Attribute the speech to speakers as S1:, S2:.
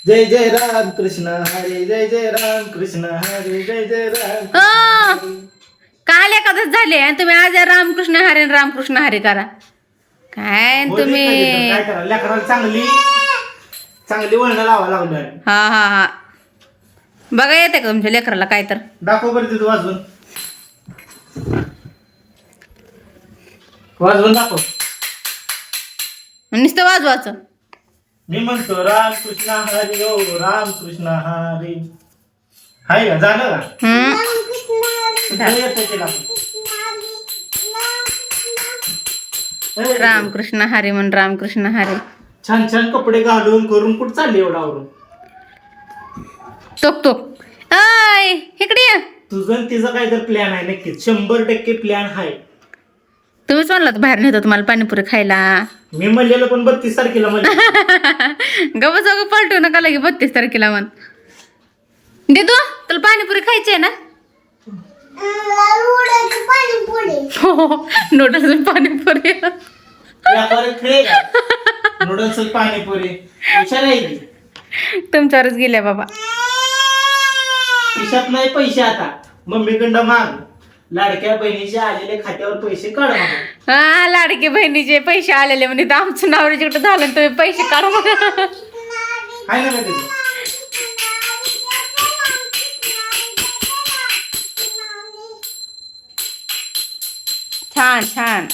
S1: जय जय राम कृष्ण हरे जय जय राम कृष्ण हरे जय जय राम
S2: काल एकादश झाले आणि तुम्ही आज रामकृष्ण हरे आणि रामकृष्ण हरे करा. काय तुम्ही
S1: काय करा लेकराला चांगली चांगली वळण लावा लागलोय.
S2: हा हा हा बघा येते का तुमच्या लेकराला काय तर
S1: दाखव बरं तिथं वाजवून वाजवून दाखव.
S2: नुसतं वाजवायचं.
S1: मी म्हणतो राम कृष्ण हरी ओ राम कृष्ण हरी. हाय का झालं का तुला येतंय ते दाखव.
S2: रामकृष्ण हरे म्हण रामकृष्ण हरे.
S1: छान छान कपडे घालून करून कुठं चालली एवढा आवरून.
S2: टोक टोक आय इकडे ये.
S1: तुझं आणि तिचं काहीतरी प्लॅन आहे नक्कीच 100% प्लॅन आहे.
S2: तुम्हीच म्हणलं बाहेर नेतो तुम्हाला पाणीपुरी खायला.
S1: मी म्हणलेलं पण 32 तारखेला म्हणलं.
S2: गप जाऊ पलटू नका लगे 32 तारखेला म्हण. देतो तुला पाणीपुरी खायची आहे ना. नूडल्स पाणीपुरी
S1: नूडल्स पाणीपुरी हुशार आहे की.
S2: तुमच्यावरच गेल्या बाबा.
S1: खिशात नाही पैसे आता मम्मीकडं माग. लाडक्या बहिणीच्या आलेले खात्यावर पैसे काढ म्हणून.
S2: हा लाडकी बहिणीचे पैसे आलेले म्हणजे आमचं नाव रिजेक्ट झालं आणि तुम्ही पैसे काढू म्हणा.
S1: आहे ना का त्याचं.
S2: छान छान